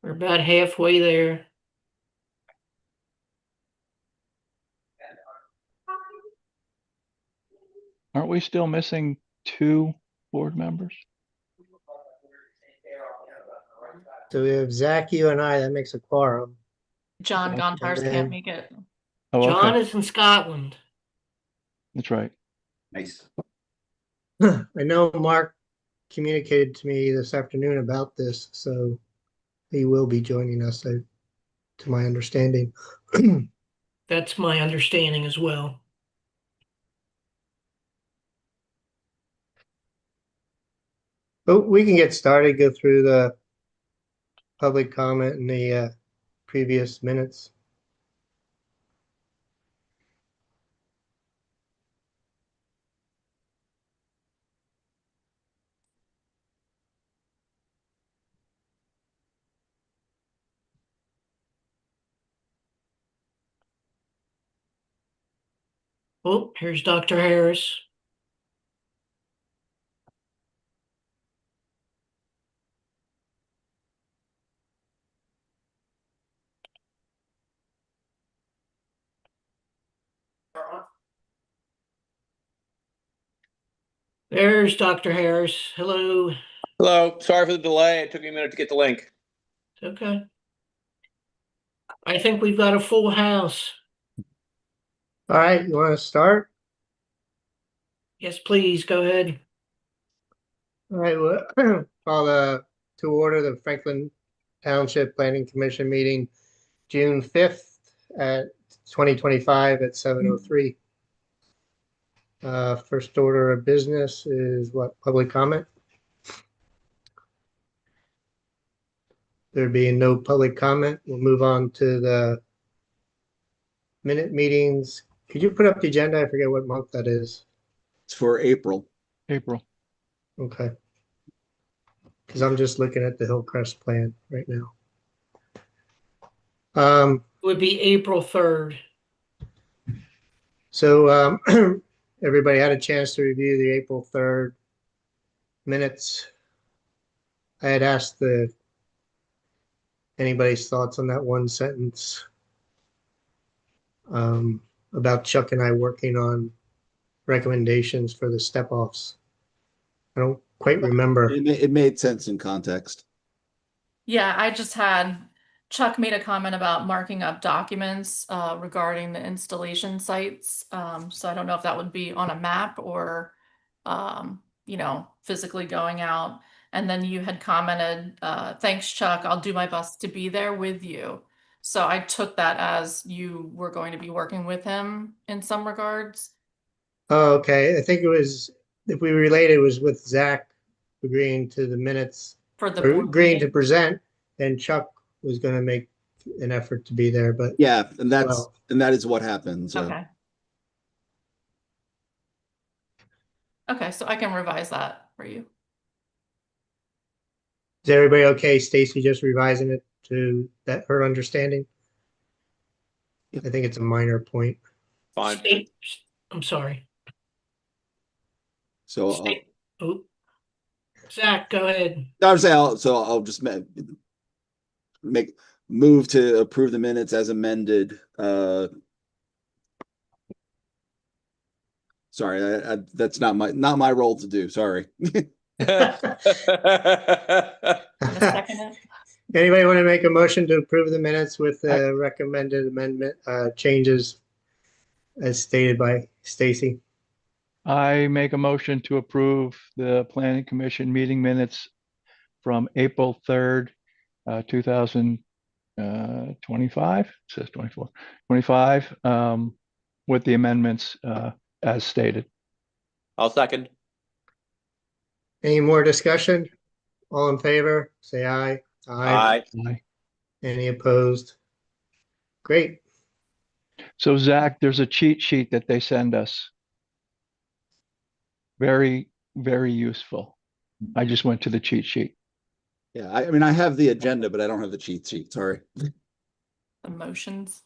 We're about halfway there. Aren't we still missing 2 board members? So we have Zach, you and I, that makes a quorum. John And Gontars then- can't make it. Oh, John okay. is in Scotland. That's right. Nice. I know Mark communicated to me this afternoon about this, so he will be joining us, to my understanding. That's my understanding as well. But we can get started, go through the public comment and the previous minutes. Oh, here's Dr. Harris. There's Dr. Harris. Hello. Hello, sorry for the delay. It took me a minute to get the link. Okay. I think we've got a full house. All right, you want to start? Yes, please, go ahead. All right, well, call to order the Franklin Township Planning Commission meeting, June 5th at 2025 at 7:03. First order of business is what, public comment? There being no public comment, we'll move on to the minute meetings. Could you put up the agenda? I forget what month that is. It's for April. April. Okay. Because I'm just looking at the Hillcrest plan right now. It would be April 3rd. So everybody had a chance to review the April 3rd minutes. I had asked anybody's thoughts on that one sentence about Chuck and I working on recommendations for the step-offs. I don't quite remember. It made sense in context. Yeah, I just had Chuck made a comment about marking up documents regarding the installation sites. So I don't know if that would be on a map or, physically going out. And then you had commented, thanks, Chuck. I'll do my best to be there with you. So I took that as you were going to be working with him in some regards. Oh, okay. I think it was, if we relate, it was with Zach agreeing to the minutes, For the or board agreeing to meeting. present, and Chuck was going to make an effort to be there, but Yeah, and Well- that is what happened. So. Okay. Okay, so I can revise that for you. is everybody okay? Stacy just revising it to her understanding? Yep. I think it's a minor point. Fine. I'm sorry. So Oh. Zach, go ahead. I'll just move to approve the minutes as amended. Sorry, that's not my role to do. Sorry. A second. Anybody want to make a motion to approve the minutes with the recommended amendment changes as stated by Stacy? I make a motion to approve the planning commission meeting minutes from April 3rd, 2025. It says 24, 25, with the amendments as stated. I'll second. Any more discussion? All in favor, say aye. Aye. Aye. Any opposed? Great. So Zach, there's a cheat sheet that they send us. Very, very useful. I just went to the cheat sheet. Yeah, I mean, I have the agenda, but I don't have the cheat sheet. Sorry. The motions.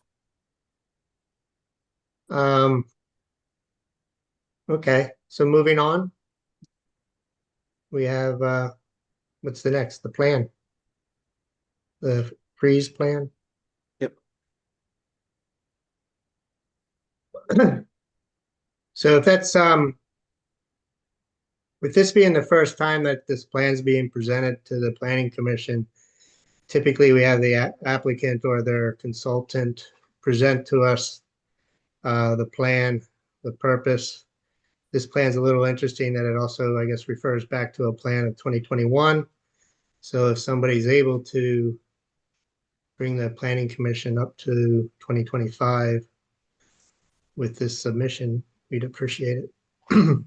Okay, so moving on. we have, what's the next? The plan? The freeze plan? Yep. So if that's, with this being the first time that this plan's being presented to the planning commission, typically we have the applicant or their consultant present to us the plan, the purpose. This plan's a little interesting that it also, I guess, refers back to a plan of 2021. So if somebody's able to bring the planning commission up to 2025 with this submission, we'd appreciate it.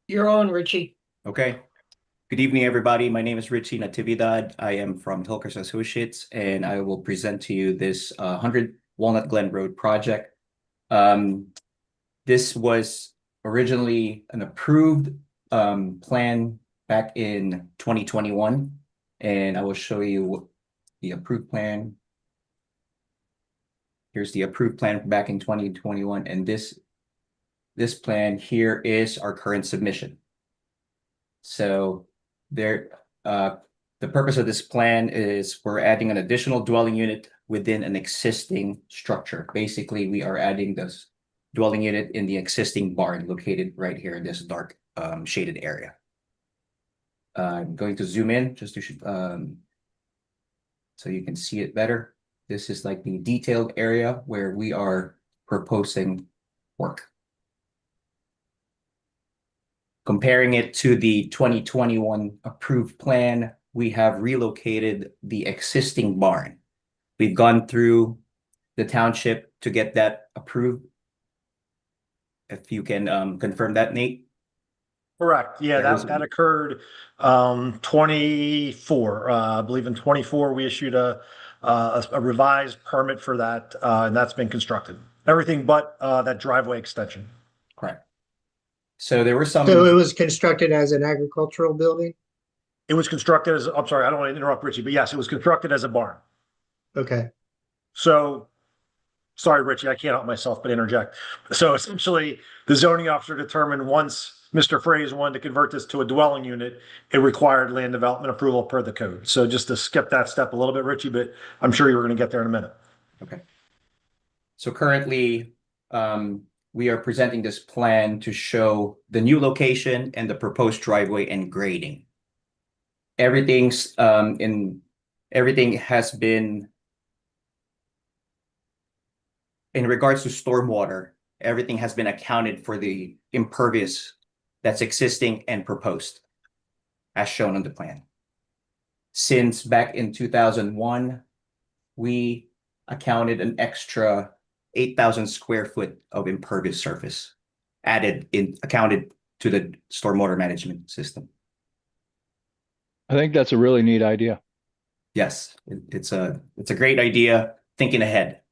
You're on, Richie. Okay. Good evening, everybody. My name is Richie Natividad. I am from Hilkers Associates, and I will present to you this 100 Walnut Glen Road project. This was originally an approved plan back in 2021, and I will show you the approved plan. Here's the approved plan back in 2021, and this plan here is our current submission. So the purpose of this plan is we're adding an additional dwelling unit within an existing structure. Basically, we are adding this dwelling unit in the existing barn located right here in this dark shaded area. I'm going to zoom in just to so you can see it better. This is like the detailed area where we are proposing work. Comparing it to the 2021 approved plan, we have relocated the existing barn. We've gone through the township to get that approved. If you can confirm that, Nate. Correct. Yeah, That was- that occurred 24. I believe in 24 we issued a revised permit for that, and that's been constructed. Everything but that driveway extension. Correct. So there were some. So it was constructed as an agricultural building? It was constructed as, I'm sorry, I don't want to interrupt Richie, but yes, it was constructed as a barn. Okay. So, sorry, Richie, I can't help myself but interject. So essentially, the zoning officer determined once Mr. Fraze wanted to convert this to a dwelling unit, it required land development approval per the code. So just to skip that step a little bit, Richie, but I'm sure you were going to get there in a minute. Okay. So currently, we are presenting this plan to show the new location and the proposed driveway and grading. Everything has been, in regards to stormwater, everything has been accounted for the impervious that's existing and proposed, as shown on the plan. Since back in 2001, we accounted an extra 8,000 square foot of impervious surface accounted to the stormwater management system. I think that's a really neat idea. Yes, it's a great idea, thinking ahead.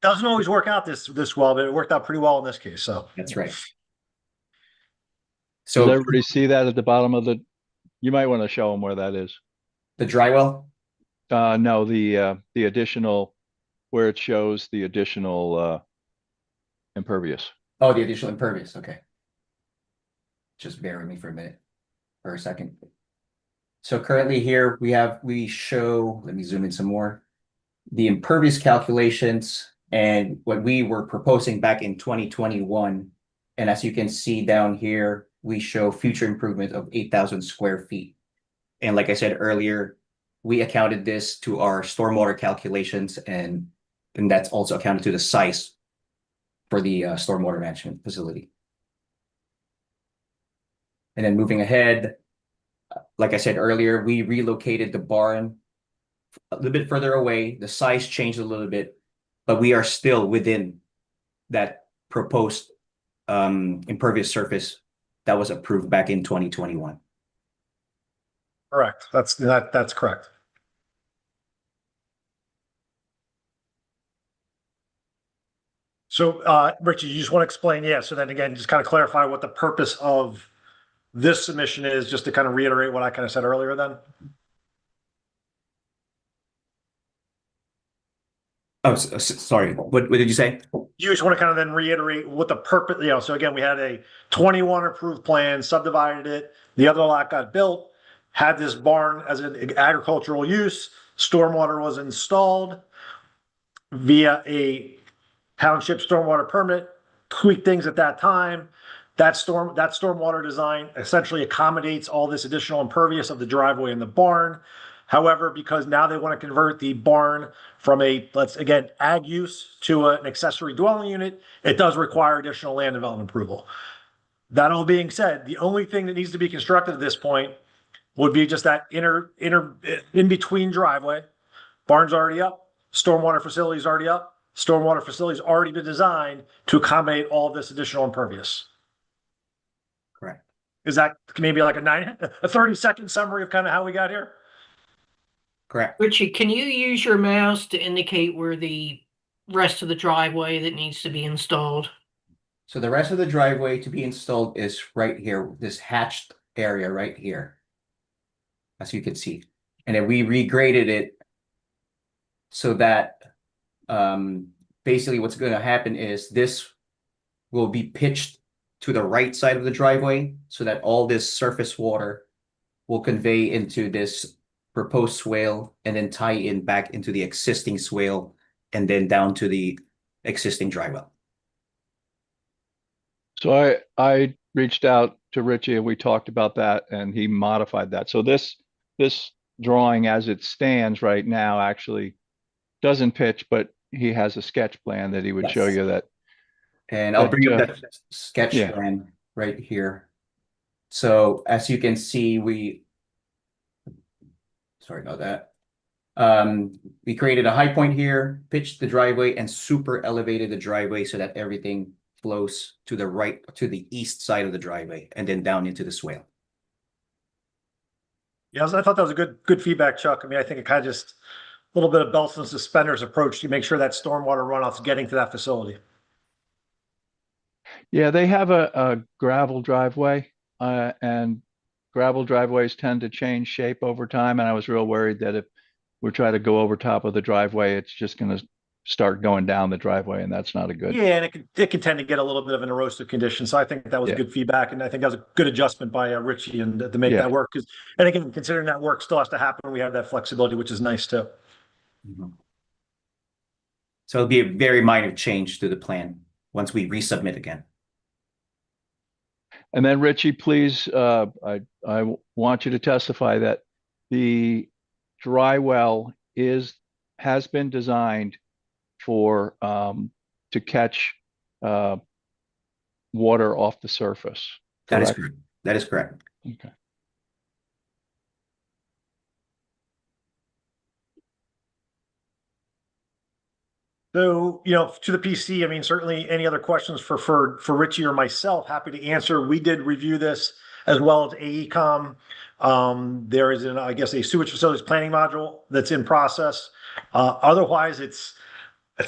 Doesn't always work out this well, but it worked out pretty well in this case. So That's right. Does So everybody see that at the bottom of the, you might want to show them where that is. the dry well, No, the additional, where it shows the additional impervious. oh, the additional impervious, okay. Just bear with me for a minute, for a second. So currently here we show, let me zoom in some more, the impervious calculations and what we were proposing back in 2021. And as you can see down here, we show future improvement of 8,000 square feet. And like I said earlier, we accounted this to our stormwater calculations, and that's also accounted to the size for the stormwater management facility. And then moving ahead, like I said earlier, we relocated the barn a little bit further away. The size changed a little bit, but we are still within that proposed impervious surface that was approved back in 2021. correct. That's correct. So, Richie, you just want to explain, yeah, so then again, just kind of clarify what the purpose of this submission is, just to kind of reiterate what I kind of said earlier then? Oh, sorry. What did you say? You just want to kind of then reiterate what the purpose, so again, we had a 21 approved plan, subdivided it. The other lot got built, had this barn as an agricultural use. Stormwater was installed via a township stormwater permit, tweaked things at that time. That stormwater design essentially accommodates all this additional impervious of the driveway and the barn. However, because now they want to convert the barn from ag use to an accessory dwelling unit, it does require additional land development approval. That all being said, the only thing that needs to be constructed at this point would be just that in between driveway. Barn's already up, stormwater facility's already up, stormwater facility's already been designed to accommodate all of this additional impervious. Correct. Is that maybe like a 30-second summary of kind of how we got here? Correct. Richie, can you use your mouse to indicate where the rest of the driveway that needs to be installed? So the rest of the driveway to be installed is right here, this hatched area right here. As you can see. And then we regraded it so that basically what's going to happen is this will be pitched to the right side of the driveway so that all this surface water will convey into this proposed swale and then tie in back into the existing swale and then down to the existing dry well. So I reached out to Richie and we talked about that and he modified that. So this drawing as it stands right now actually doesn't pitch, but he has a sketch plan that he would show Yes. you that. And I'll bring up that sketch yeah. plan right here. So as you can see, sorry about that. We created a high point here, pitched the driveway and super elevated the driveway so that everything flows to the right, to the east side of the driveway and then down into the swale. Yeah, I thought that was a good feedback, Chuck. I mean, I think it kind of just a little bit of belts and suspenders approach to make sure that stormwater runoff's getting to that facility. Yeah, they have a gravel driveway, and gravel driveways tend to change shape over time. And I was real worried that if we try to go over top of the driveway, it's just going to start going down the driveway, and that's not a good. Yeah, and it can tend to get a little bit of an erosive condition. So I think that was good feedback, and I think that was a good adjustment by Richie and to make that work. And again, considering that work still has to happen, we have that flexibility, which is nice too. Mm-hmm. So it'll be a very minor change to the plan once we resubmit again. And then Richie, please, I want you to testify that the dry well has been designed for to catch water off the surface. That is correct? correct. That is correct. Okay. So, to the PC, I mean, certainly any other questions for Richie or myself, happy to answer. We did review this as well as AECom. There is a sewage facilities planning module that's in process. Otherwise, it's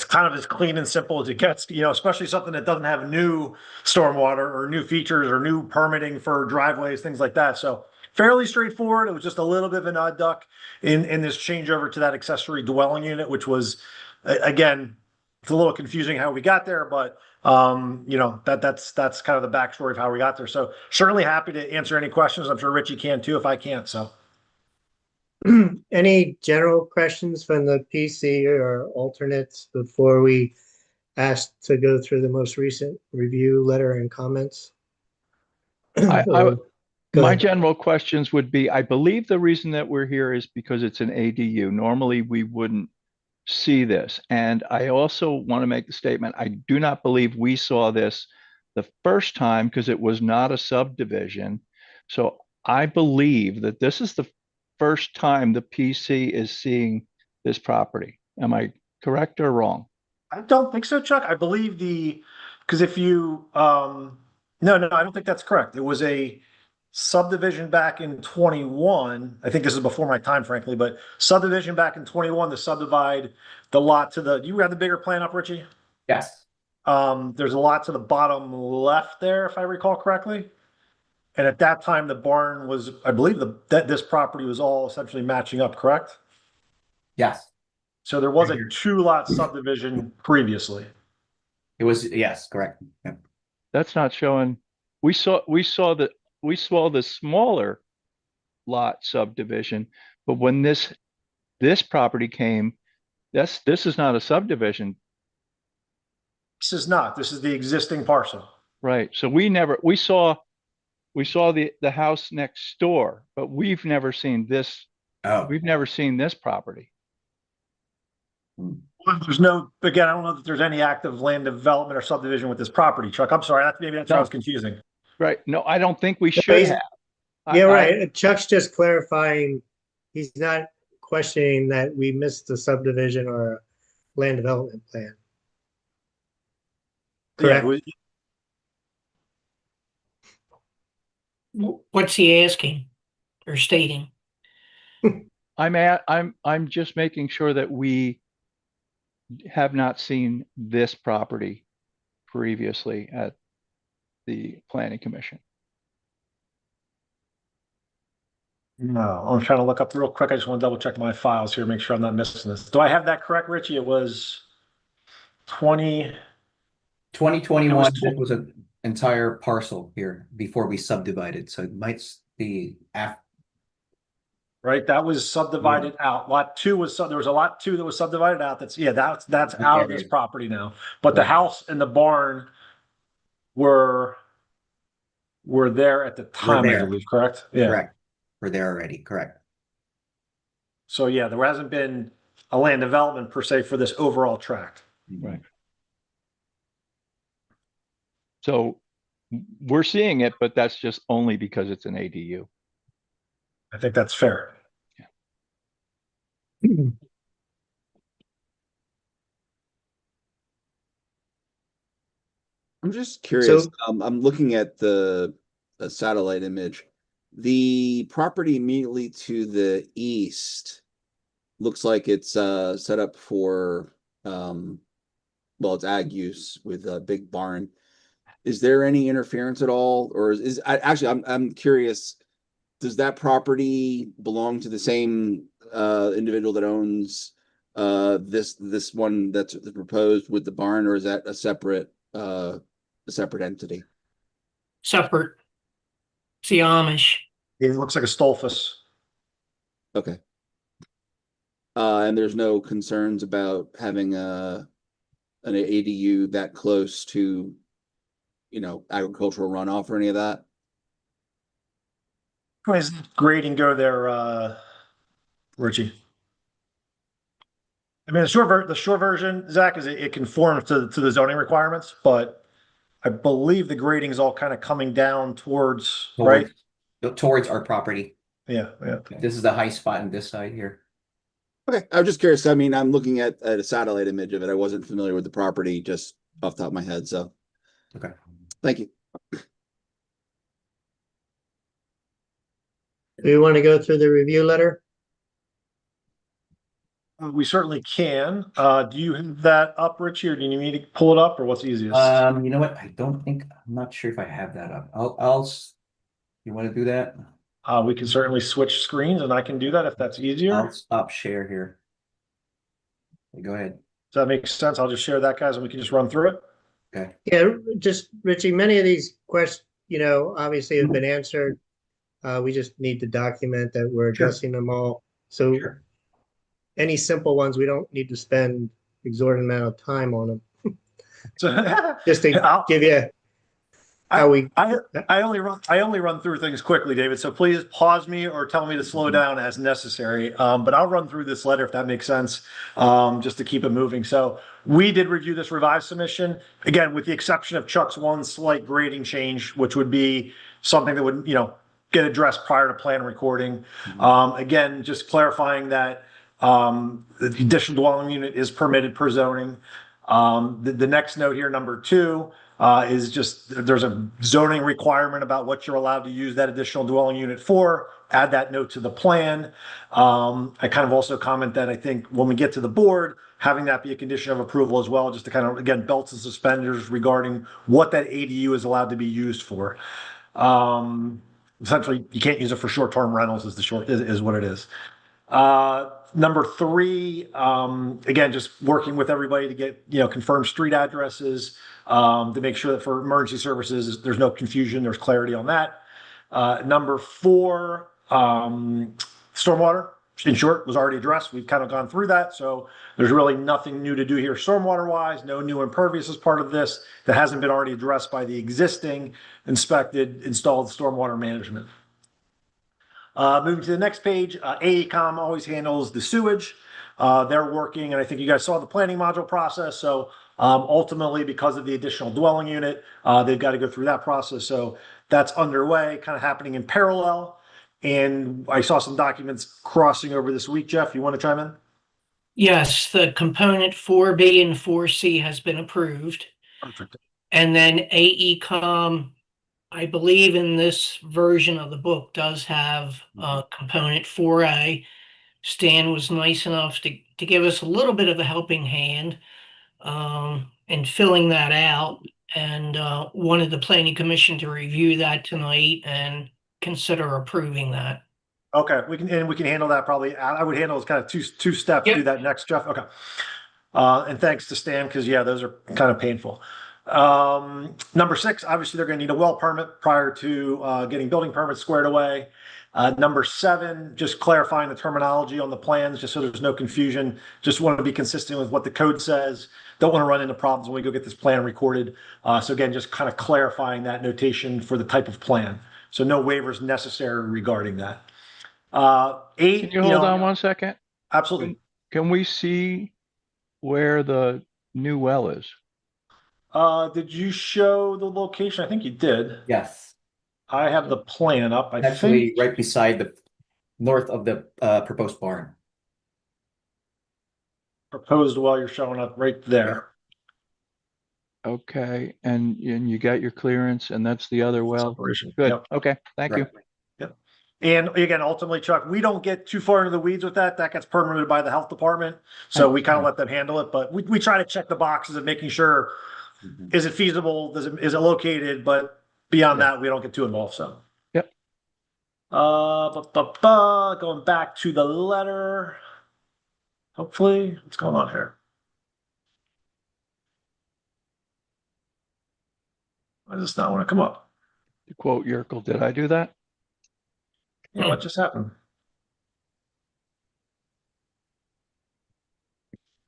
kind of as clean and simple as it gets, especially something that doesn't have new stormwater or new features or new permitting for driveways, things like that. So fairly straightforward. It was just a little bit of an odd duck in this changeover to that accessory dwelling unit, which was, again, it's a little confusing how we got there, but that's kind of the backstory of how we got there. So certainly happy to answer any questions. I'm sure Richie can too if I can't. So any general questions from the PC or alternates before we ask to go through the most recent review letter and comments? My ahead. general questions would be, I believe the reason that we're here is because it's an ADU. Normally we wouldn't see this. And I also want to make the statement, I do not believe we saw this the first time because it was not a subdivision. So I believe that this is the first time the PC is seeing this property. Am I correct or wrong? I don't think so, Chuck. I believe because if you, no, I don't think that's correct. It was a subdivision back in 21. I think this is before my time, frankly, but subdivision back in 21 to subdivide the lot to you have the bigger plan up, Richie? Yes. There's a lot to the bottom left there, if I recall correctly. And at that time, the barn was, I believe that this property was all essentially matching up, correct? Yes. So there was a Right here. 2-lot subdivision previously. It was, yes, correct. Yeah. That's not showing. We saw the smaller lot subdivision, but when this property came, this is not a subdivision, This is not, this is the existing parcel. right? So we saw the house next door, but we've never seen this. Oh, We've never seen this property. Well, there's no, again, I don't know that there's any active land development or subdivision with this property, Chuck. I'm sorry, maybe that's why I was confusing. Right. No, I don't think we should he's- have. Yeah, I- right. Chuck's just clarifying, he's not questioning that we missed a subdivision or a land development plan. Yeah, Correct. What's he asking or stating? I'm just making sure that we have not seen this property previously at the planning commission. No, I'm trying to look up real quick. I just want to double check my files here, make sure I'm not missing this. Do I have that correct, Richie? It was 20, 2021, It was this was an entire parcel here before we subdivided, so it might be after. right? That was subdivided out. Lot 2 was, there was a lot 2 that was subdivided out. That's out of this property now. But the Right. house and the barn were there at the time, I there. believe, correct? Yeah. Correct. We're there already, correct. So yeah, there hasn't been a land development per se for this overall tract. Right. So we're seeing it, but that's just only because it's an ADU. I think that's fair. I'm just curious. So- I'm looking at the satellite image. The property immediately to the east looks like it's set up for well, it's ag use with a big barn. Is there any interference at all, or actually I'm curious? Does that property belong to the same individual that owns this one that's proposed with the barn, or is that a separate entity? Separate. It's the Amish. It looks like a Stolfus. Okay. And there's no concerns about having an ADU that close to, agricultural runoff or any of that? Where's grading go there, Richie? I mean, the short version, Zach, is it conforms to the zoning requirements, but I believe the grading is all kind of coming down towards, right? Towards our property. Yeah. This is the high spot in this side here. Okay, I'm just curious. I mean, I'm looking at a satellite image of it. I wasn't familiar with the property just off the top of my head, so. Okay. Thank you. Do you want to go through the review letter? We certainly can. Do you have that up, Richie, or do you need me to pull it up, or what's easiest? You know what? I'm not sure if I have that up. You want to do that? We can certainly switch screens, and I can do that if that's easier. I'll stop share here. Go ahead. Does that make sense? I'll just share that, guys, and we can just run through it. Okay. Yeah, just Richie, many of these questions, obviously have been answered. We just need to document that we're Sure. addressing them all. So Sure. any simple ones, we don't need to spend exorbitant amount of time on them. So Just to I'll- give you how we, I only run through things quickly, David. So please pause me or tell me to slow down as necessary. But I'll run through this letter if that makes sense, just to keep it moving. So we did review this revised submission, again, with the exception of Chuck's one slight grading change, which would be something that would, get addressed prior to plan recording. Again, just clarifying that the additional dwelling unit is permitted per zoning. The next note here, number 2, is just there's a zoning requirement about what you're allowed to use that additional dwelling unit for. Add that note to the plan. I kind of also comment that I think when we get to the board, having that be a condition of approval as well, just to kind of, again, belts and suspenders regarding what that ADU is allowed to be used for. Essentially, you can't use it for short-term rentals is what it is. Number three, again, just working with everybody to get, confirmed street addresses, to make sure that for emergency services, there's no confusion, there's clarity on that. Number four, stormwater, in short, was already addressed. We've kind of gone through that. So there's really nothing new to do here stormwater wise, no new impervious as part of this that hasn't been already addressed by the existing inspected, installed stormwater management. Moving to the next page, AECom always handles the sewage. They're working, and I think you guys saw the planning module process. So ultimately, because of the additional dwelling unit, they've got to go through that process. So that's underway, kind of happening in parallel. And I saw some documents crossing over this week. Jeff, you want to chime in? Yes, the component 4B and 4C has been approved. Perfect. And then AECom, I believe in this version of the book, does have component 4A. Stan was nice enough to give us a little bit of a helping hand in filling that out, and wanted the planning commission to review that tonight and consider approving that. Okay, we can handle that probably. I would handle it as kind of two steps. Yep. Do that next, Jeff. Okay. And thanks to Stan, because those are kind of painful. Number six, obviously they're going to need a well permit prior to getting building permits squared away. Number seven, just clarifying the terminology on the plans, just so there's no confusion. Just want to be consistent with what the code says. Don't want to run into problems when we go get this plan recorded. So again, just kind of clarifying that notation for the type of plan. So no waivers necessary regarding that. Eight. Can you hold on one second? Absolutely. Can we see where the new well is? Did you show the location? I think you did. Yes, I have the plan up. I actually think right beside the north of the proposed barn. proposed well, you're showing up right there. Okay, and you got your clearance, and that's the other well. Separation. Good. Yep. Okay, thank you. Yep. And again, ultimately, Chuck, we don't get too far into the weeds with that. That gets permitted by the health department. So we kind of let them handle it, but we try to check the boxes of making sure, is it feasible? Is it located? But beyond that, we don't get too involved. So. Yep. Going back to the letter. Hopefully, what's going on here? Why does this not want to come up? To quote Yerkel, did I do that? You know what just happened?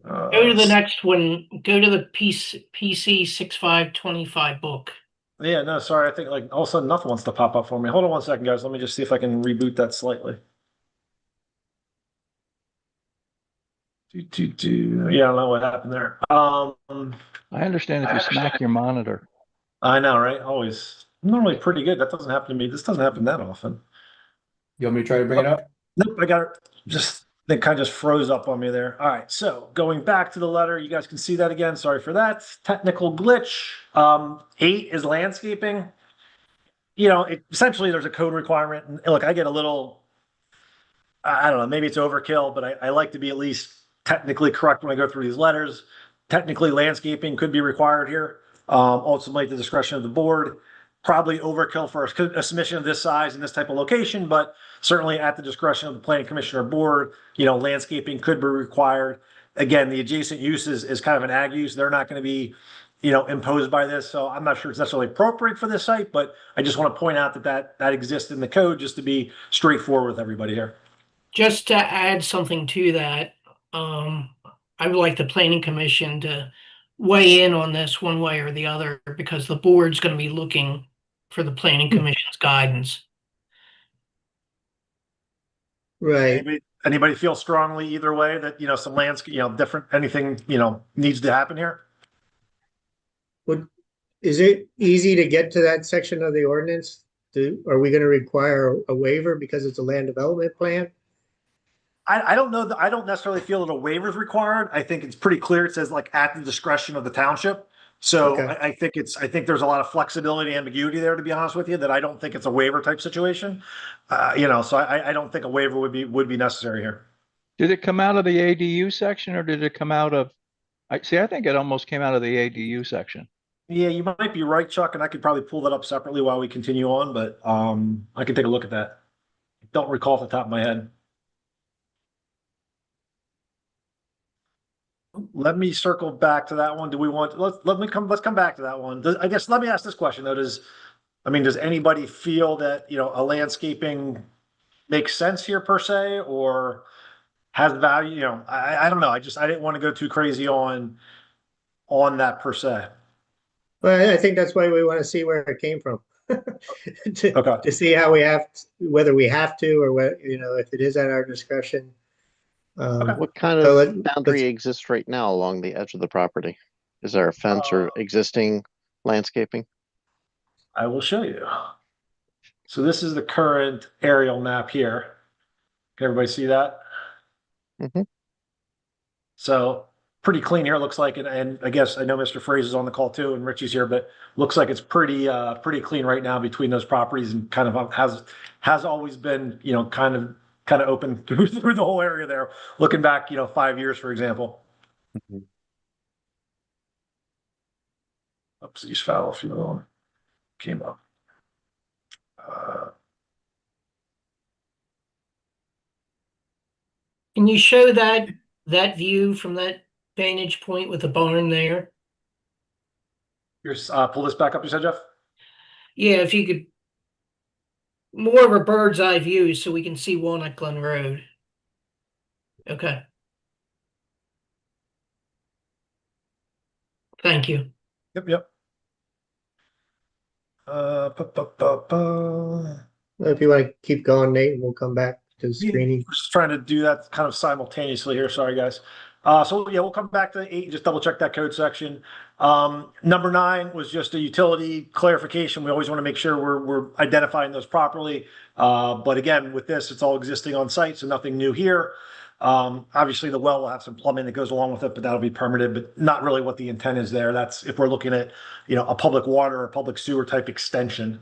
Go to the next one. Go to the PC 6525 book. Yeah, no, sorry. I think like all of a sudden nothing wants to pop up for me. Hold on one second, guys. Let me just see if I can reboot that slightly. Yeah, I don't know what happened there. I understand if you smack your monitor. I know, right? Always. I'm normally pretty good. That doesn't happen to me. This doesn't happen that often. You want me to try to bring it up? Nope, I got it. They kind of just froze up on me there. All right, so going back to the letter, you guys can see that again. Sorry for that. Technical glitch. 8 is landscaping. Essentially there's a code requirement. And look, I get a little, I don't know, maybe it's overkill, but I like to be at least technically correct when I go through these letters. Technically, landscaping could be required here. Ultimately, at the discretion of the board. Probably overkill for a submission of this size in this type of location, but certainly at the discretion of the planning commissioner board, landscaping could be required. Again, the adjacent use is kind of an ag use. They're not going to be, imposed by this. So I'm not sure it's necessarily appropriate for this site, but I just want to point out that exists in the code just to be straightforward with everybody here. Just to add something to that, I would like the planning commission to weigh in on this one way or the other, because the board's going to be looking for the planning commission's guidance. Right. Anybody feel strongly either way that, some landscape, different, anything, needs to happen here? Is it easy to get to that section of the ordinance? Are we going to require a waiver because it's a land development plan? I don't know. I don't necessarily feel that a waiver is required. I think it's pretty clear. It says like at the discretion of the township. So Okay. I think there's a lot of flexibility, ambiguity there, to be honest with you, that I don't think it's a waiver type situation. So I don't think a waiver would be necessary here. Did it come out of the ADU section, or did it come out of, I think it almost came out of the ADU section. Yeah, you might be right, Chuck, and I could probably pull that up separately while we continue on, but I can take a look at that. Don't recall off the top of my head. let me circle back to that one. Do we want, let's come back to that one. I guess, let me ask this question though, does anybody feel that, a landscaping makes sense here per se, or has value, I don't know. I didn't want to go too crazy on that per se. Well, I think that's why we want to see where it came from. Okay. To see how whether we have to, or what, if it is at our discretion. What kind So of boundary exists right now along the edge of the property? Is there a fence or existing landscaping? I will show you. So this is the current aerial map here. Can everybody see that? Mhm. So pretty clean here, it looks like, and I guess I know Mr. Fraser's on the call too, and Richie's here, but looks like it's pretty clean right now between those properties, and kind of has always been, kind of open through the whole area there, looking back, 5 years, for example. Mhm. Oops, these foul fuel came up. Can you show that view from that vantage point with the barn there? Here's pull this back up, you said, Jeff? Yeah, if you could, more of a bird's eye view so we can see Walnut Glen Road. Okay. Thank you. Yep. If you want to keep going, Nate, we'll come back to the screening. We're just trying to do that kind of simultaneously here. Sorry, guys. So yeah, we'll come back to 8, just double check that code section. Number 9 was just a utility clarification. We always want to make sure we're identifying those properly. But again, with this, it's all existing on site, so nothing new here. Obviously the well will have some plumbing that goes along with it, but that'll be permitted, but not really what the intent is there. That's if we're looking at, a public water or public sewer type extension.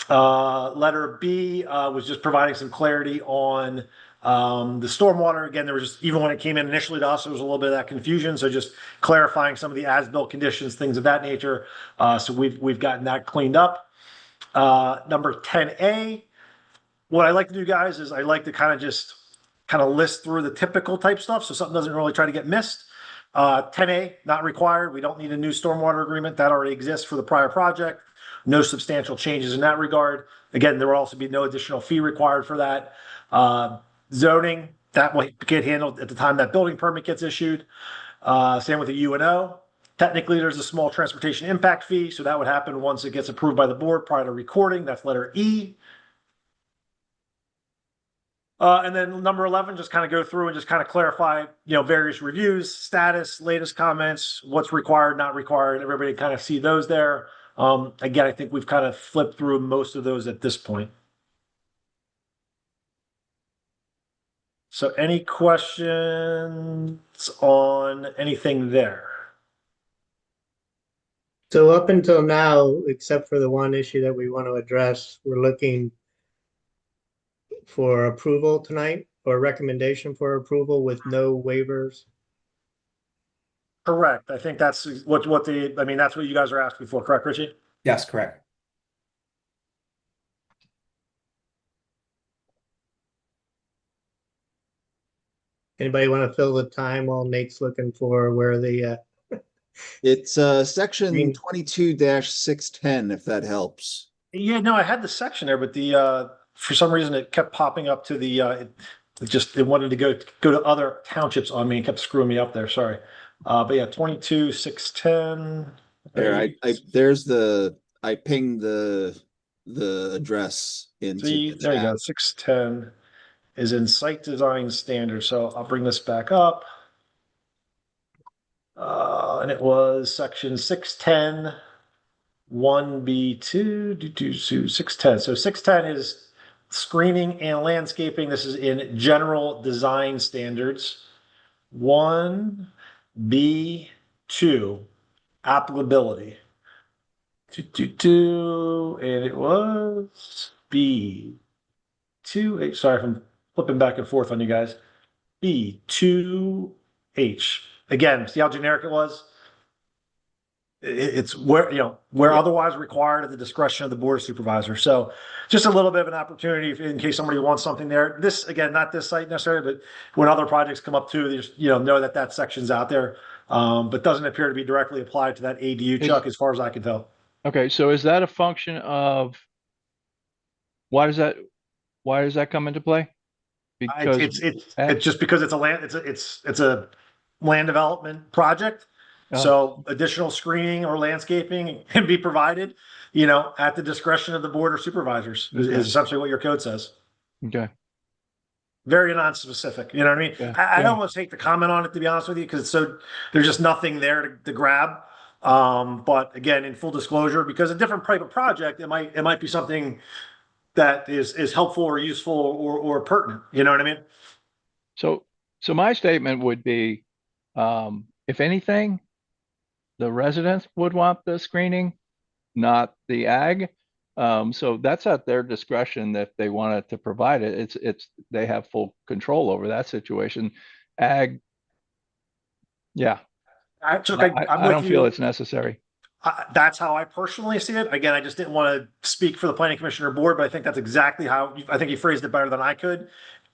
Letter B was just providing some clarity on the stormwater. Again, there was just, even when it came in initially to us, there was a little bit of that confusion. So just clarifying some of the as-built conditions, things of that nature. So we've gotten that cleaned up. Number 10A, what I like to do, guys, is I like to kind of list through the typical type stuff, so something doesn't really try to get missed. 10A, not required. We don't need a new stormwater agreement. That already exists for the prior project. No substantial changes in that regard. Again, there will also be no additional fee required for that. Zoning, that will get handled at the time that building permit gets issued. Same with the UNO. Technically, there's a small transportation impact fee, so that would happen once it gets approved by the board prior to recording. That's letter E. And then number 11, just kind of go through and just kind of clarify, various reviews, status, latest comments, what's required, not required. Everybody kind of see those there. Again, I think we've kind of flipped through most of those at this point. So any questions on anything there? So up until now, except for the one issue that we want to address, we're looking for approval tonight, or recommendation for approval with no waivers. Correct. I think that's that's what you guys are asking for, correct, Richie? Yes, correct. Anybody want to fill the time while Nate's looking for where the It's section 22-610, if that helps. Yeah, no, I had the section there, but the for some reason it kept popping up to the it wanted to go to other townships on me and kept screwing me up there. Sorry. But yeah, 22-610. There, I pinged the address into See, the there you chat. go. 610 is in site design standards. So I'll bring this back up. And it was section 610 1B2 610. So 610 is screening and landscaping. This is in general design standards. 1B2 applicability. And it was B2. Sorry if I'm flipping back and forth on you guys. B2H. Again, see how generic it was? It's where, otherwise required at the discretion of the board of supervisor. So just a little bit of an opportunity in case somebody wants something there. This, again, not this site necessarily, but when other projects come up too, they just, know that section's out there. but doesn't appear to be directly applied to that ADU, Chuck, as far as I can tell. Okay, so is that a function of, why does that come into play? Because It's just because it's a land, it's a land development project. So additional screening or landscaping can be provided, at the discretion of the board or supervisors is essentially what your code says. Okay. Very non-specific, you know what I mean? Yeah, I yeah. almost hate to comment on it, to be honest with you, because there's just nothing there to grab. But again, in full disclosure, because a different type of project, it might be something that is helpful or useful or pertinent, you know what I mean? So my statement would be, if anything, the residents would want the screening, not the ag. So that's at their discretion if they wanted to provide it. They have full control over that situation. Ag, yeah, I'm I with don't you. feel it's necessary. That's how I personally see it. Again, I just didn't want to speak for the planning commissioner board, but I think that's exactly how, I think you phrased it better than I could.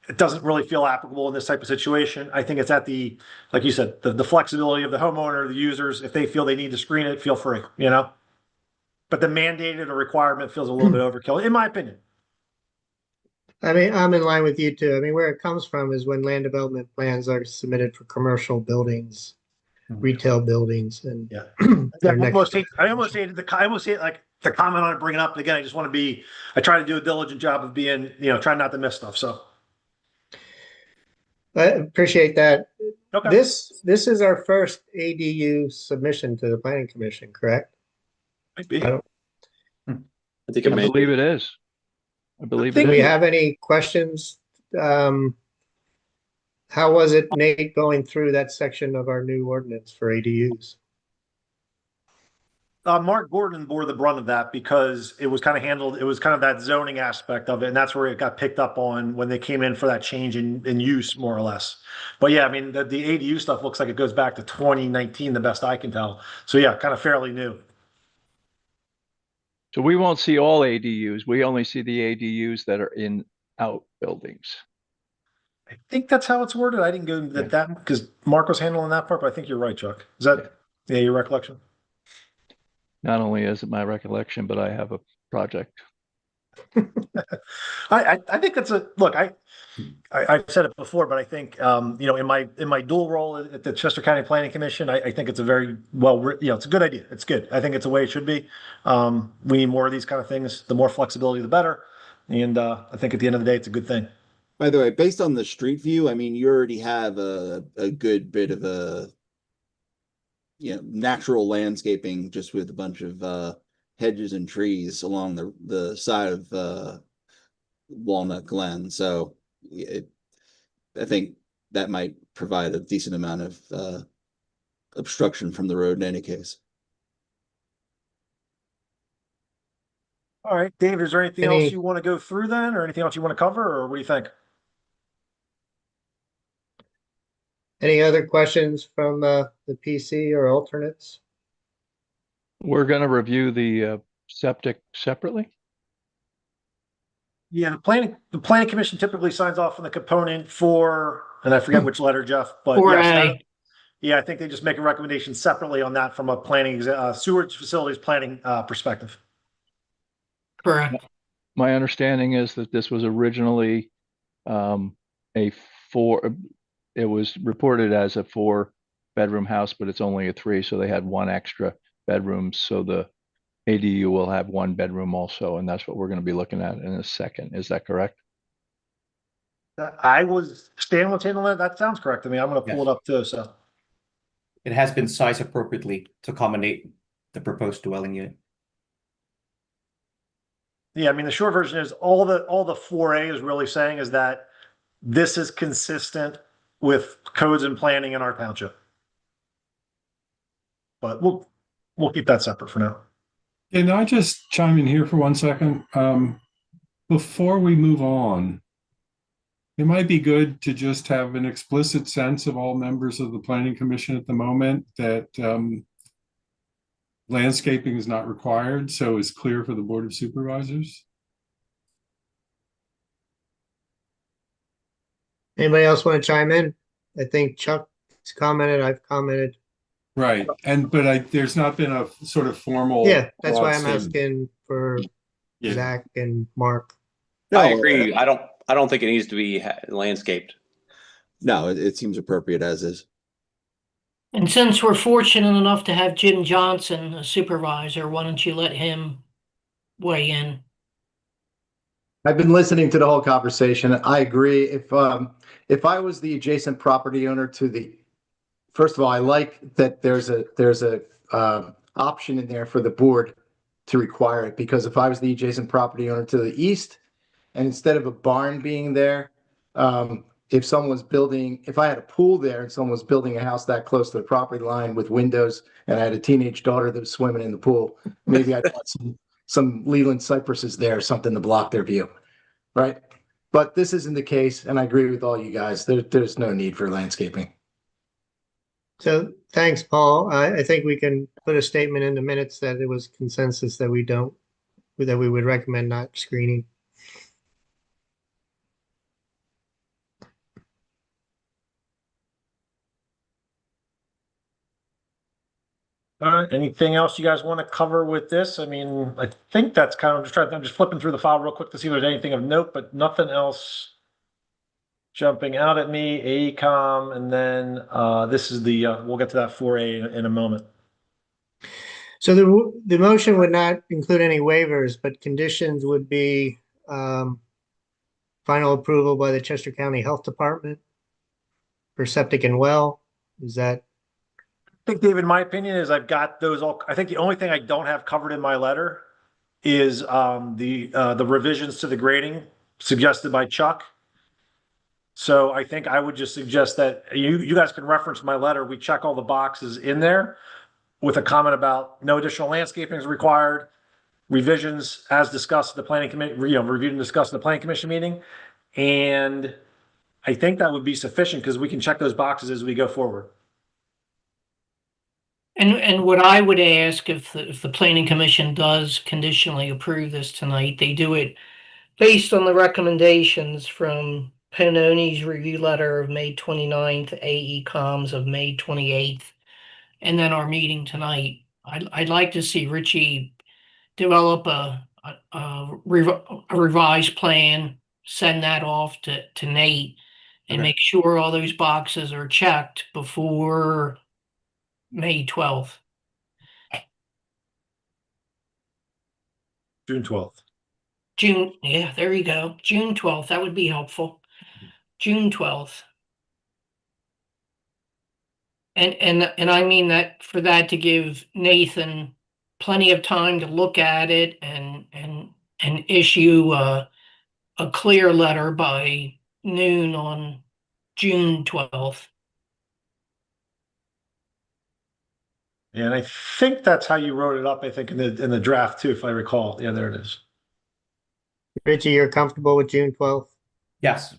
It doesn't really feel applicable in this type of situation. I think it's at the, like you said, the flexibility of the homeowner, the users. If they feel they need to screen it, feel free, But the mandated or requirement feels a little bit overkill, in my opinion. I mean, I'm in line with you too. I mean, where it comes from is when land development plans are submitted for commercial buildings, retail buildings, and Yeah. their I next- almost hate like to comment on it, bring it up. Again, I try to do a diligent job of being, trying not to miss stuff. So. I appreciate that. Okay. This is our first ADU submission to the planning commission, correct? Might be. I don't- I think I it may. believe it is. I believe think it Do we is. have any questions? How was it, Nate, going through that section of our new ordinance for ADUs? Mark Gordon bore the brunt of that because it was kind of handled, it was kind of that zoning aspect of it. And that's where it got picked up on when they came in for that change in use, more or less. But yeah, I mean, the ADU stuff looks like it goes back to 2019, the best I can tell. So yeah, kind of fairly new. So we won't see all ADUs. We only see the ADUs that are in outbuildings. I think that's how it's worded. I didn't go into that because Mark was handling that part, but I think you're right, Chuck. Is that your recollection? Not only is it my recollection, but I have a project. I think that's look. I've said it before, but I think in my dual role at the Chester County Planning Commission, I think it's a very it's a good idea. It's good. I think it's the way it should be. We need more of these kind of things. The more flexibility, the better. And I think at the end of the day, it's a good thing. By the way, based on the street view, I mean, you already have a good bit of natural landscaping just with a bunch of hedges and trees along the side of Walnut Glen. So I think that might provide a decent amount of obstruction from the road in any case. All right, Dave, is there anything else you want to go through then, or anything else you want to cover, or what do you think? Any other questions from the PC or alternates? We're going to review the septic separately. Yeah, the planning commission typically signs off on the component for, and I forget which letter, Jeff, but Yeah. I think they just make a recommendation separately on that from a planning sewage facilities planning perspective. Correct. My understanding is that this was originally it was reported as a 4-bedroom house, but it's only a 3, so they had 1 extra bedroom. So the ADU will have 1 bedroom also, and that's what we're going to be looking at in a second. Is that correct? Stan was handling that. That sounds correct to me. I'm going to pull it up too. So It has been sized appropriately to accommodate the proposed dwelling unit. yeah, I mean, the short version is all the 4A is really saying is that this is consistent with codes and planning in our township. But we'll keep that separate for now. Can I just chime in here for 1 second? Before we move on, it might be good to just have an explicit sense of all members of the Planning Commission at the moment that landscaping is not required, so it's clear for the Board of Supervisors. Anybody else want to chime in? I think Chuck's commented, I've commented. Right, but there's not been a sort of formal. Yeah, that's why I'm broad asking for Yeah. Zach and Mark. I No, agree. I don't think it needs to be landscaped. No, it seems appropriate as is. And since we're fortunate enough to have Jim Johnson, a supervisor, why don't you let him weigh in? I've been listening to the whole conversation. I agree. If I was the adjacent property owner to the, first of all, I like that there's a option in there for the board to require it, because if I was the adjacent property owner to the east, and instead of a barn being there, if someone was building, if I had a pool there and someone was building a house that close to the property line with windows, and I had a teenage daughter that was swimming in the pool, maybe I'd want some Leland cypresses there or something to block their view, right? But this isn't the case, and I agree with all you guys. There's no need for landscaping. So thanks, Paul. I think we can put a statement in the minutes that it was consensus that we would recommend not screening. All right, anything else you guys want to cover with this? I mean, I think that's kind of, I'm just flipping through the file real quick to see if there's anything of note, but nothing else jumping out at me. AECom, and then this is the, we'll get to that 4A in a moment. So the motion would not include any waivers, but conditions would be final approval by the Chester County Health Department for septic and well. Is that? I think, David, my opinion is I've got those all. I think the only thing I don't have covered in my letter is the revisions to the grading suggested by Chuck. So I think I would just suggest that you guys can reference my letter. We check all the boxes in there with a comment about no additional landscaping is required, revisions as discussed at the planning committee, reviewed and discussed in the planning commission meeting. And I think that would be sufficient because we can check those boxes as we go forward. And what I would ask, if the planning commission does conditionally approve this tonight, they do it based on the recommendations from Panoni's review letter of May 29th, AECom's of May 28th, and then our meeting tonight. I'd like to see Richie develop a revised plan, send that off to Nate, and Okay. make sure all those boxes are checked before May 12th. June 12th. June, yeah, there you go. June 12th, that would be helpful. June 12th. And I mean that for that to give Nathan plenty of time to look at it and issue a clear letter by noon on June 12th. And I think that's how you wrote it up, I think, in the draft too, if I recall. Yeah, there it is. Richie, you're comfortable with June 12th? Yes.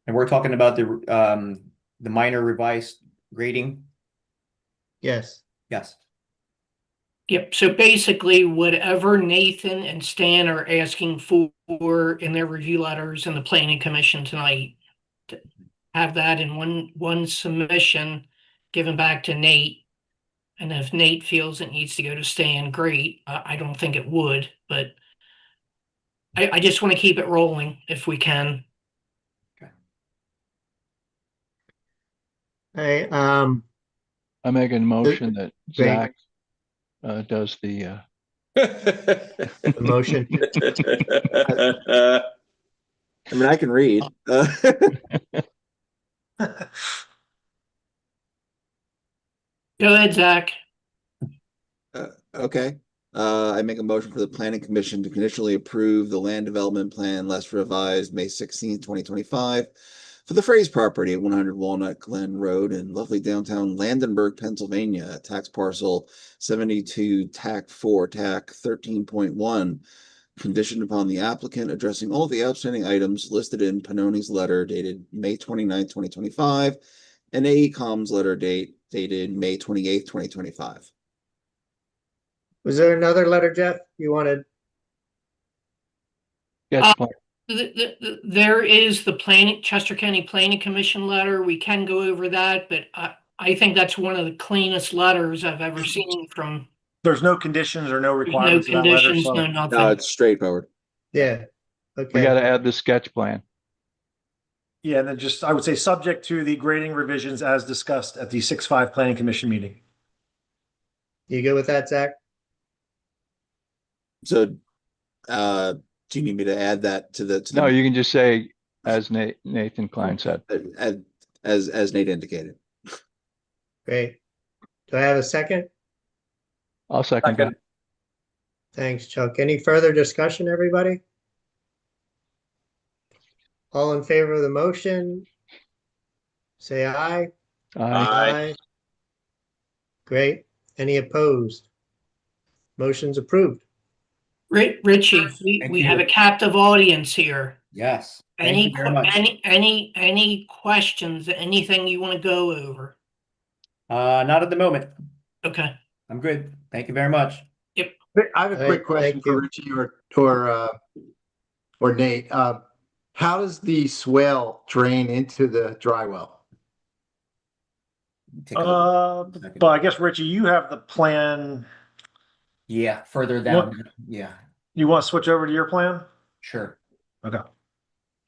And we're talking about the minor revised grading. Yes. Yes. Yep, so basically whatever Nathan and Stan are asking for in their review letters in the planning commission tonight, to have that in one submission given back to Nate. And if Nate feels it needs to go to Stan, great. I don't think it would, but I just want to keep it rolling if we can. I I make a motion that Great. Zach does the the motion. I mean, I can read. Go ahead, Zach. Okay. I make a motion for the planning commission to conditionally approve the land development plan less revised May 16th, 2025 for the Fraze property at 100 Walnut Glen Road in lovely downtown Landenberg, Pennsylvania, tax parcel 72 TAC 4 TAC 13.1, conditioned upon the applicant addressing all the outstanding items listed in Panoni's letter dated May 29th, 2025, and AECom's letter dated May 28th, 2025. Was there another letter, Jeff, you wanted? Yes, There is the Chester County Planning Commission letter. We can go over that, but I think that's one of the cleanest letters I've ever seen from, There's no conditions or no there's no requirements of that letter, conditions, so. no No, nothing. it's straightforward. Yeah, We okay. gotta add the sketch plan. Yeah, and then just, I would say, subject to the grading revisions as discussed at the 6-5 Planning Commission meeting. You good with that, Zach? So, do you need me to add that to the? No, you can just say, as Nathan Klein said. As Nate indicated. Great. Do I have a second? I'll second that. Thanks, Chuck. Any further discussion, everybody? All in favor of the motion? Say aye. Aye. Great. Any opposed? Motion's approved. Richie, we Thank have you. a captive audience here. Yes. Thank Any, you very much. any questions, anything you want to go over? Not at the moment. Okay. I'm good. Thank you very much. I have a Hey, quick question thank for you. Richie or Nate. How does the swale drain into the dry well? Take a look. But I guess, Richie, you have the plan. Yeah, further down. Yeah, You want to switch over to your plan? sure. Okay.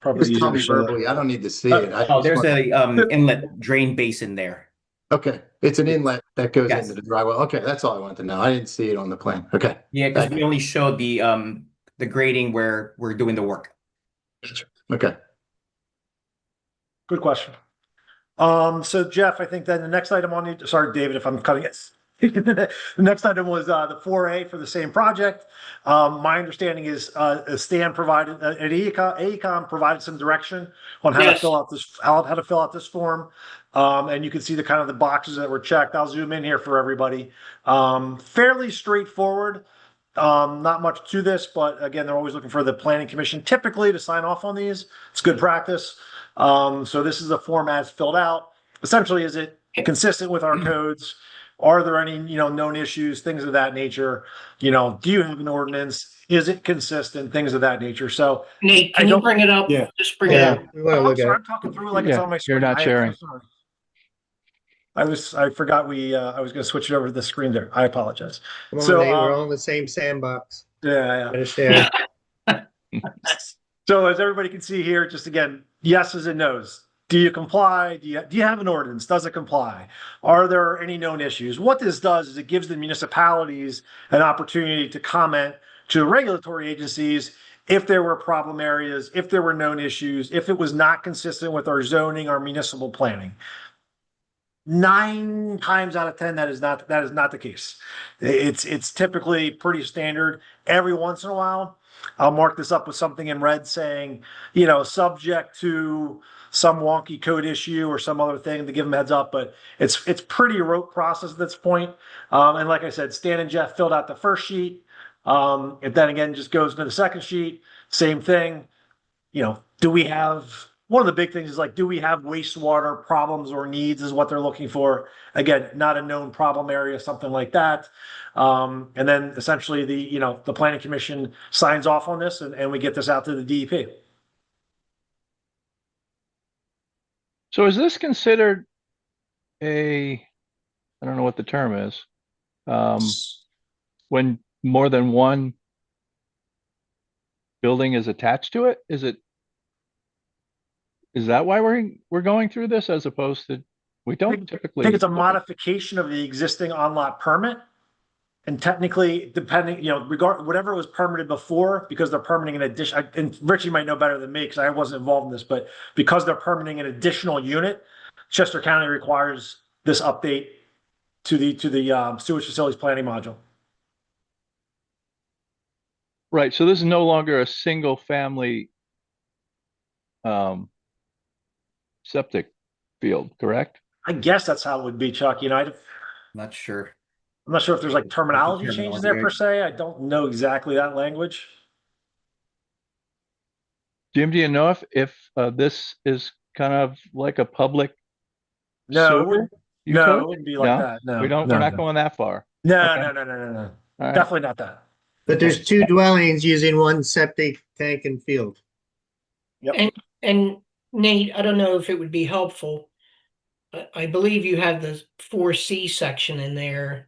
Probably Just easier tell to me show that. verbally. I don't need to see it. Oh, there's a inlet drain basin there. Okay, it's an inlet that goes Yes. into the dry well. Okay, that's all I wanted to know. I didn't see it on the plan. Okay. Yeah, because Thank we only showed the grading where we're doing the work. Okay. Good question. So Jeff, I think then the next item on the, sorry, David, if I'm cutting it. The next item was the 4A for the same project. My understanding is Stan provided, at AECom provided some direction on how to Yes. fill out this, how to fill out this form. And you can see the kind of the boxes that were checked. I'll zoom in here for everybody. Fairly straightforward. Not much to this, but again, they're always looking for the planning commission typically to sign off on these. It's good practice. So this is a form as filled out. Essentially, is it consistent with our codes? Are there any, known issues, things of that nature? Do you have an ordinance? Is it consistent? Things of that nature. So Nate, I can you don't- bring it up? Yeah. Just bring it up. We want to I'm look sorry, at I'm talking through like it's Yeah, on my you're screen. not I am sharing. so sorry. I forgot I was going to switch it over to the screen there. I apologize. it. Come on, So, Nate, we're all in the same sandbox. Yeah. Gotta share. So as everybody can see here, just again, yeses and nos. Do you comply? Do you have an ordinance? Does it comply? Are there any known issues? What this does is it gives the municipalities an opportunity to comment to regulatory agencies if there were problem areas, if there were known issues, if it was not consistent with our zoning, our municipal planning. 9 times out of 10, that is not the case. It's typically pretty standard. Every once in a while, I'll mark this up with something in red saying, subject to some wonky code issue or some other thing to give them heads up, but it's pretty rote process at this point. And like I said, Stan and Jeff filled out the first sheet. It then again just goes into the second sheet. Same thing. Do we have, one of the big things is do we have wastewater problems or needs is what they're looking for. Again, not a known problem area, something like that. And then essentially the planning commission signs off on this and we get this out to the DEP. So is this considered I don't know what the term is. When more than one building is attached to it? Is that why we're going through this as opposed to, we don't typically. I think it's a modification of the existing on-lot permit. And technically, depending, whatever was permitted before, because they're permitting an addition, and Richie might know better than me because I wasn't involved in this, but because they're permitting an additional unit, Chester County requires this update to the sewage facilities planning module. Right, so this is no longer a single family septic field, correct? I guess that's how it would be, Chuck. Not sure. I'm not sure if there's terminology changes there per se. I don't know exactly that language. Jim, do you know if this is kind of like a public No, sewer? it code? wouldn't be like that. No, We're not going that far. No, Okay. no. All right. Definitely not that. But there's 2 dwellings using 1 septic tank and field. And Nate, I don't know if it would be helpful. I believe you have the 4C section in there.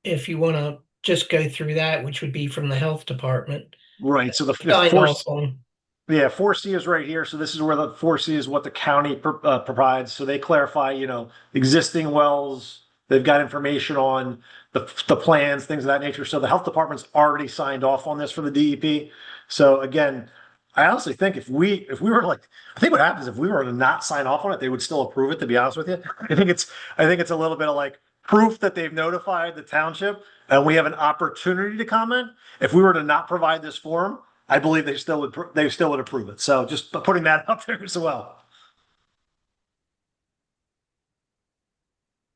If you want to just go through that, which would be from the health department. Right, so the Sign four, off on. yeah, 4C is right here. So this is where the 4C is what the county provides. So they clarify, existing wells. They've got information on the plans, things of that nature. So the health department's already signed off on this for the DEP. So again, I honestly think if we were like, I think what happens if we were to not sign off on it, they would still approve it, to be honest with you. I think it's a little bit of like proof that they've notified the township and we have an opportunity to comment. If we were to not provide this form, I believe they still would approve it. So just putting that out there as well.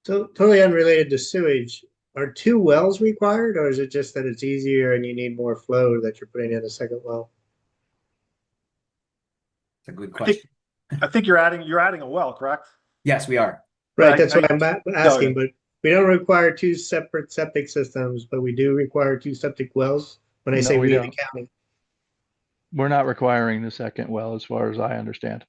So totally unrelated to sewage, are 2 wells required, or is it just that it's easier and you need more flow that you're putting in a second well? It's a good I think, question. I think you're adding a well, correct? Yes, we are. Right, I- that's what I- I'm asking, but we don't require 2 separate septic systems, but we do require 2 septic wells when I No, say we we, the don't. county. We're not requiring the second well, as far as I understand.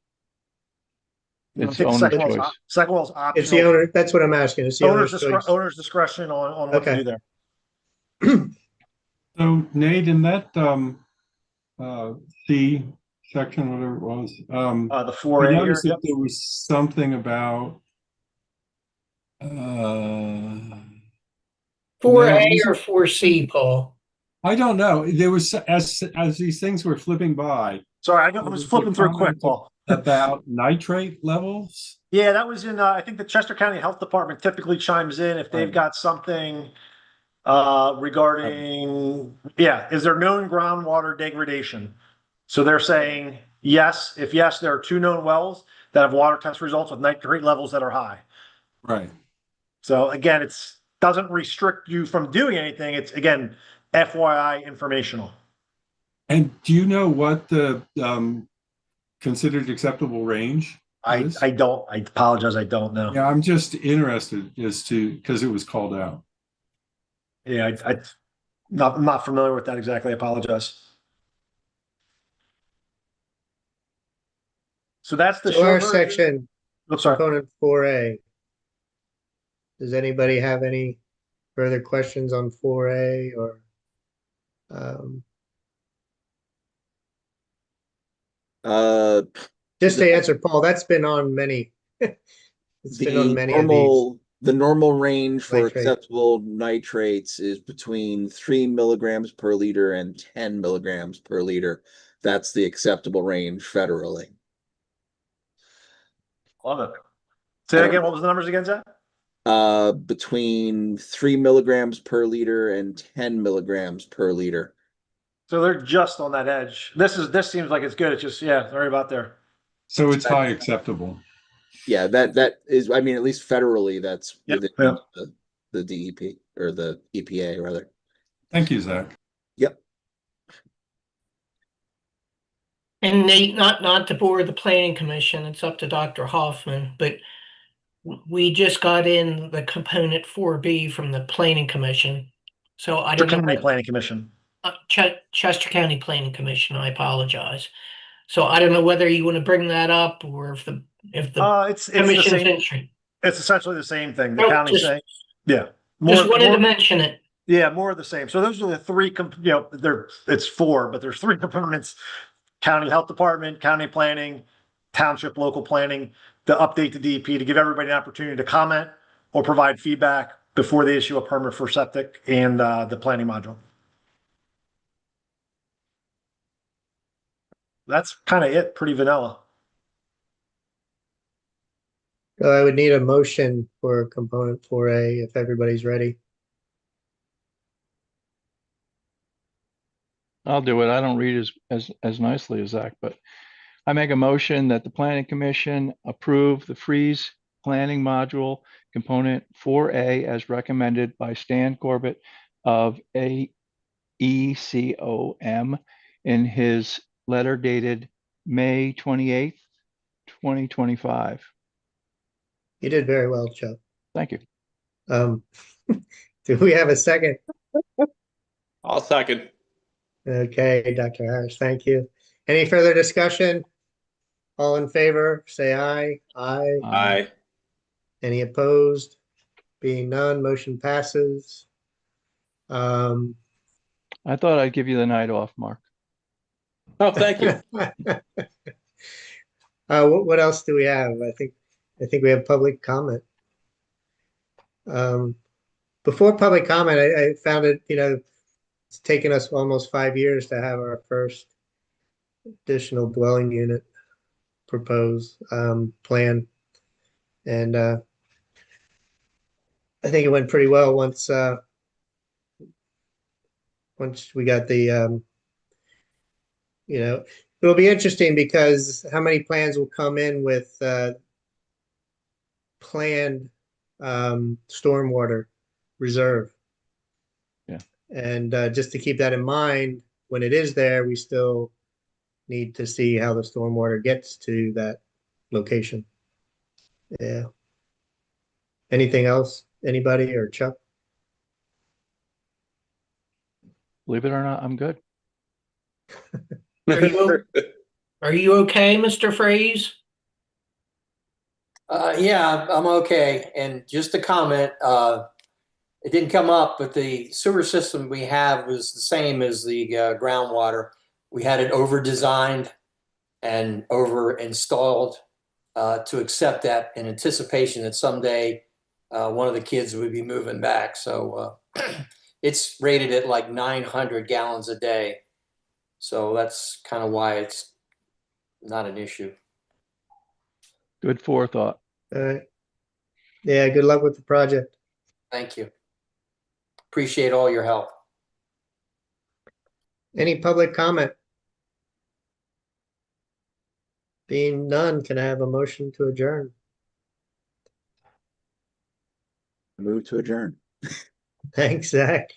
I It's think owner's second well's choice. Second well's It's the optional. owner, that's what I'm asking, it's the owner's choice. Owner's discretion on what to Okay. do there. So Nate, in that C section, whatever it was, The I 4A here. noticed Yep. that there was something about 4A No, or 4C, Paul? I don't know. There was as these things were flipping by Sorry, I was flipping through quick, Paul. about nitrate levels. Yeah, that was in, I think the Chester County Health Department typically chimes in if they've Right. got something regarding, is there known groundwater degradation? So they're saying, yes, if yes, there are 2 known wells that have water test results with nitrate levels that are high. Right. So again, doesn't restrict you from doing anything. It's again, FYI informational. And do you know what the considered acceptable range is? I apologize. I don't know. Yeah, I'm just interested as to because it was called out. Yeah, I'm not familiar with that exactly. I apologize. So that's the So our short version. section, I'm sorry. component 4A. Does anybody have any further questions on 4A or? Just to answer, Paul, that's been on many. It's been on many of these. The normal range for Nitrate. acceptable nitrates is between 3 milligrams per liter and 10 milligrams per liter. That's the acceptable range federally. Love it. Say that again. What was the numbers again, Zach? Between 3 milligrams per liter and 10 milligrams per liter. So they're just on that edge. This seems like it's good. It's just, sorry about there. So it's high acceptable. Yeah, that is, I mean, at least federally, that's Yep, within the DEP or the EPA rather. Thank you, Zach. Yep. And Nate, not to bore the planning commission, it's up to Dr. Hoffman, but we just got in the component 4B from the planning commission. So I don't know. County Planning Commission. Chester County Planning Commission, I apologize. So I don't know whether you want to bring that up or if the It's the commission's same. interested. It's essentially the same thing. The Oh, county just- saying, yeah. Just wanted to mention it. Yeah, more of the same. So those are the 3, it's 4, but there's 3 components. County Health Department, County Planning, Township Local Planning, to update the DEP to give everybody an opportunity to comment or provide feedback before they issue a permit for septic and the planning module. That's kind of it, pretty vanilla. So I would need a motion for component 4A if everybody's ready. I'll do it. I don't read as nicely as Zach, but I make a motion that the planning commission approve the freeze planning module component 4A as recommended by Stan Corbett of AECOM in his letter dated May 28th, 2025. You did very well, Chuck. Thank you. Do we have a second? I'll second. Okay, Dr. Harris, thank you. Any further discussion? All in favor, say aye. Aye. Aye. Any opposed? Being none, motion passes. Um, I thought I'd give you the night off, Mark. Oh, thank you. What else do we have? I think we have public comment. Before public comment, I found it, it's taken us almost 5 years to have our first additional dwelling unit proposed, plan. And, I think it went pretty well once we got the, it'll be interesting because how many plans will come in with planned stormwater reserve. Yeah. And just to keep that in mind, when it is there, we still need to see how the stormwater gets to that location. Yeah. Anything else? Anybody or Chuck? Believe it or not, I'm good. Are you okay, Mr. Fraze? Yeah, I'm okay. And just a comment, it didn't come up, but the sewer system we have was the same as the groundwater. We had it over-designed and over-installed to accept that in anticipation that someday one of the kids would be moving back. So it's rated at like 900 gallons a day. So that's kind of why it's not an issue. Good forethought. All right. Yeah, good luck with the project. Thank you. Appreciate all your help. Any public comment? Being none, can I have a motion to adjourn? Move to adjourn. Thanks, Zach.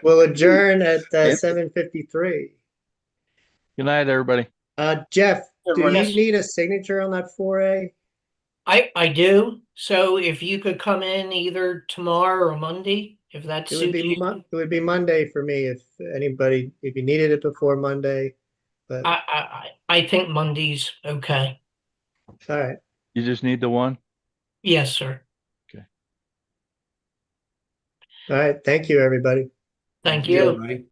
We'll adjourn at 7:53. Good night, everybody. Jeff, do Everyone. you need a signature on that 4A? I do. So if you could come in either tomorrow or Monday, if that It would suits be you. it would be Monday for me if you needed it before Monday. But all I think Monday's okay. right. You just need the one? Yes, sir. All right. Thank you, everybody. Thank you. everybody.